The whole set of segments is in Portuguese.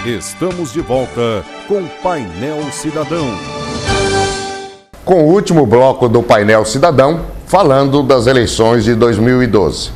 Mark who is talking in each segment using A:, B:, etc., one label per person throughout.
A: Estamos de volta com Painel Cidadão.
B: Com o último bloco do Painel Cidadão, falando das eleições de 2012.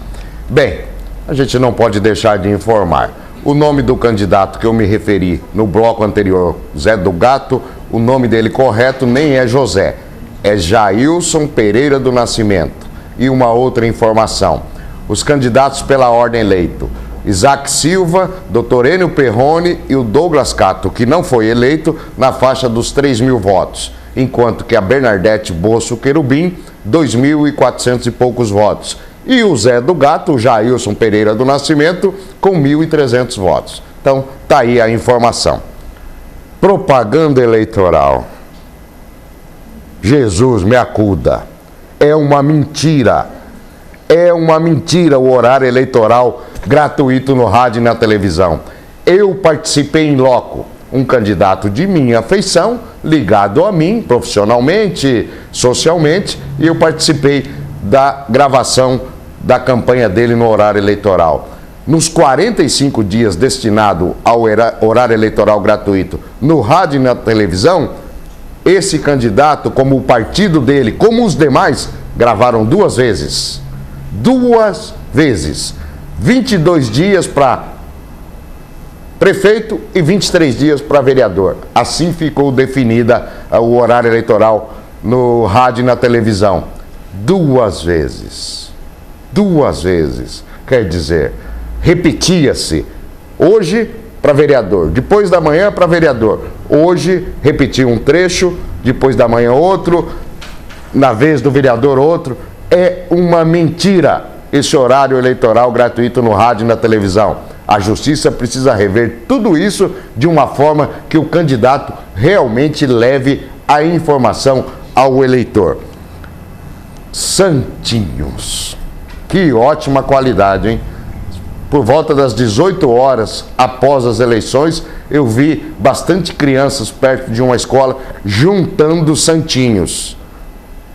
B: Bem, a gente não pode deixar de informar. O nome do candidato que eu me referi no bloco anterior, Zé do Gato, o nome dele correto nem é José, é Jailson Pereira do Nascimento. E uma outra informação, os candidatos pela ordem eleito, Isaac Silva, Dr. Enio Perrone e o Douglas Cato, que não foi eleito, na faixa dos 3.000 votos, enquanto que a Bernadette Bosso Querubim, 2.400 e poucos votos. E o Zé do Gato, o Jailson Pereira do Nascimento, com 1.300 votos. Então, tá aí a informação. Propaganda eleitoral. Jesus me acuda. É uma mentira. É uma mentira o horário eleitoral gratuito no rádio e na televisão. Eu participei em loco. Um candidato de minha afeição, ligado a mim, profissionalmente, socialmente, e eu participei da gravação da campanha dele no horário eleitoral. Nos 45 dias destinado ao horário eleitoral gratuito no rádio e na televisão, esse candidato, como o partido dele, como os demais, gravaram 2 vezes. 2 vezes. 22 dias para prefeito e 23 dias para vereador. Assim ficou definida o horário eleitoral no rádio e na televisão. 2 vezes. 2 vezes. Quer dizer, repetia-se. Hoje para vereador, depois da manhã para vereador. Hoje repetia um trecho, depois da manhã outro, na vez do vereador outro. É uma mentira esse horário eleitoral gratuito no rádio e na televisão. A justiça precisa rever tudo isso de uma forma que o candidato realmente leve a informação ao eleitor. Santinhos. Que ótima qualidade, hein? Por volta das 18 horas após as eleições, eu vi bastante crianças perto de uma escola juntando santinhos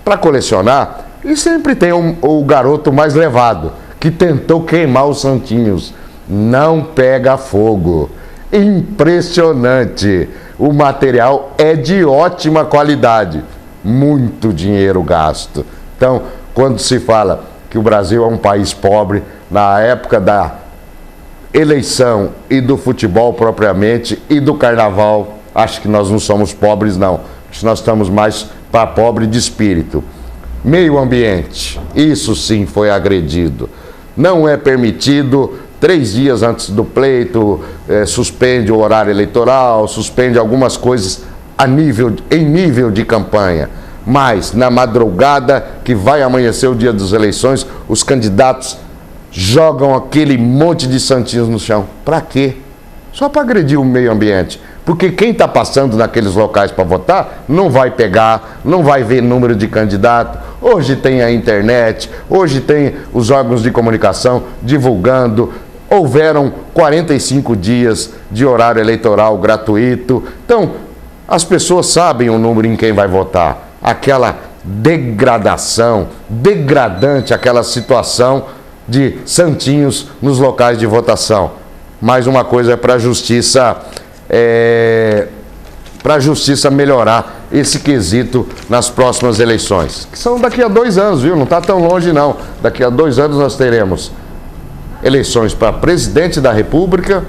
B: para colecionar. E sempre tem o garoto mais levado, que tentou queimar os santinhos. Não pega fogo. Impressionante. O material é de ótima qualidade. Muito dinheiro gasto. Então, quando se fala que o Brasil é um país pobre, na época da eleição e do futebol propriamente e do carnaval, acho que nós não somos pobres, não. Acho que nós estamos mais para pobre de espírito. Meio ambiente, isso sim foi agredido. Não é permitido, 3 dias antes do pleito, suspende o horário eleitoral, suspende algumas coisas em nível de campanha. Mas na madrugada que vai amanhecer o dia das eleições, os candidatos jogam aquele monte de santinhos no chão. Para quê? Só para agredir o meio ambiente. Porque quem está passando naqueles locais para votar não vai pegar, não vai ver número de candidato. Hoje tem a internet, hoje tem os órgãos de comunicação divulgando. Houveram 45 dias de horário eleitoral gratuito. Então, as pessoas sabem o número em quem vai votar. Aquela degradação, degradante, aquela situação de santinhos nos locais de votação. Mais uma coisa é para a justiça... para a justiça melhorar esse quesito nas próximas eleições, que são daqui a 2 anos, viu? Não está tão longe não. Daqui a 2 anos nós teremos eleições para presidente da República,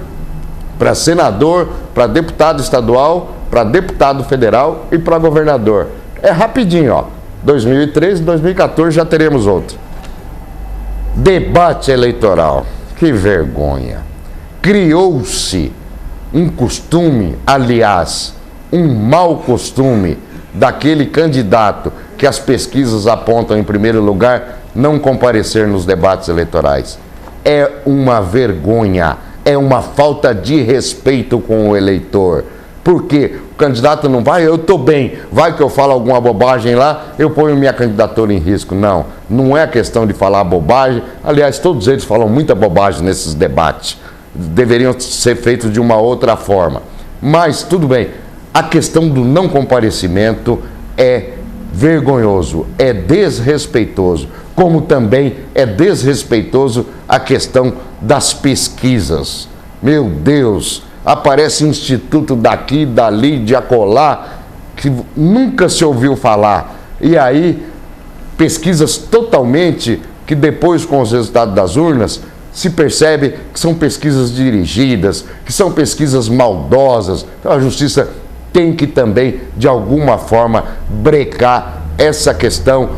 B: para senador, para deputado estadual, para deputado federal e para governador. É rapidinho, ó. 2013, 2014 já teremos outro. Debate eleitoral. Que vergonha. Criou-se um costume, aliás, um mau costume daquele candidato que as pesquisas apontam em primeiro lugar não comparecer nos debates eleitorais. É uma vergonha, é uma falta de respeito com o eleitor. Por quê? O candidato não vai, eu estou bem, vai que eu falo alguma bobagem lá, eu ponho minha candidatura em risco. Não, não é questão de falar bobagem. Aliás, todos eles falam muita bobagem nesses debates. Deveriam ser feitos de uma outra forma. Mas, tudo bem, a questão do não comparecimento é vergonhoso, é desrespeitoso, como também é desrespeitoso a questão das pesquisas. Meu Deus, aparece instituto daqui, dali, de acolá, que nunca se ouviu falar. E aí, pesquisas totalmente que depois, com os resultados das urnas, se percebe que são pesquisas dirigidas, que são pesquisas maldosas. Então a justiça tem que também, de alguma forma, brecar essa questão,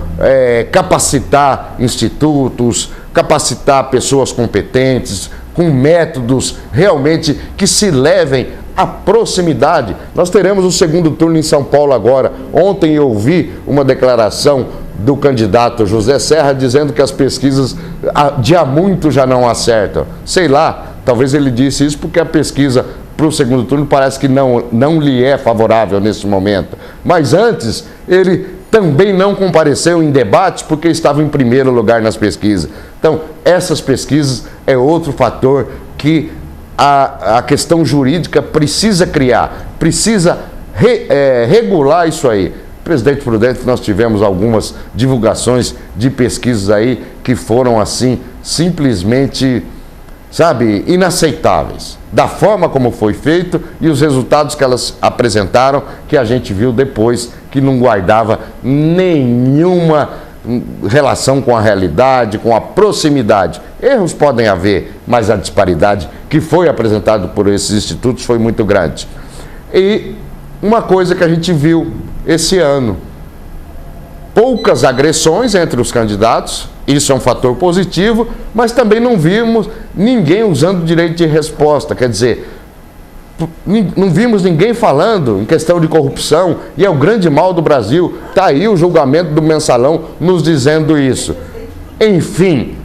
B: capacitar institutos, capacitar pessoas competentes, com métodos realmente que se levem à proximidade. Nós teremos o segundo turno em São Paulo agora. Ontem eu ouvi uma declaração do candidato José Serra dizendo que as pesquisas de há muito já não acertam. Sei lá, talvez ele disse isso porque a pesquisa para o segundo turno parece que não lhe é favorável nesse momento. Mas antes, ele também não compareceu em debates porque estava em primeiro lugar nas pesquisas. Então, essas pesquisas é outro fator que a questão jurídica precisa criar, precisa regular isso aí. Presidente Prudente, nós tivemos algumas divulgações de pesquisas aí que foram assim, simplesmente, sabe, inaceitáveis. Da forma como foi feito e os resultados que elas apresentaram, que a gente viu depois que não guardava nenhuma relação com a realidade, com a proximidade. Erros podem haver, mas a disparidade que foi apresentada por esses institutos foi muito grande. E uma coisa que a gente viu esse ano, poucas agressões entre os candidatos, isso é um fator positivo, mas também não vimos ninguém usando o direito de resposta, quer dizer, não vimos ninguém falando em questão de corrupção, e é o grande mal do Brasil. Está aí o julgamento do Mensalão nos dizendo isso. Enfim,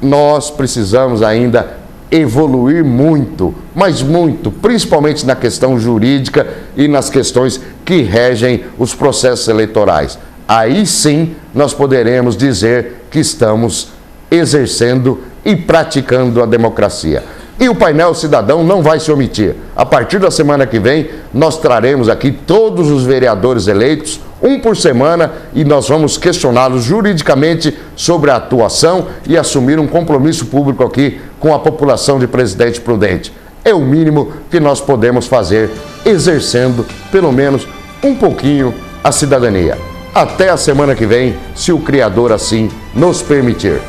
B: nós precisamos ainda evoluir muito, mas muito, principalmente na questão jurídica e nas questões que regem os processos eleitorais. Aí sim nós poderemos dizer que estamos exercendo e praticando a democracia. E o painel cidadão não vai se omitir. A partir da semana que vem, nós traremos aqui todos os vereadores eleitos, um por semana, e nós vamos questioná-los juridicamente sobre a atuação e assumir um compromisso público aqui com a população de Presidente Prudente. É o mínimo que nós podemos fazer, exercendo pelo menos um pouquinho a cidadania. Até a semana que vem, se o Criador assim nos permitir.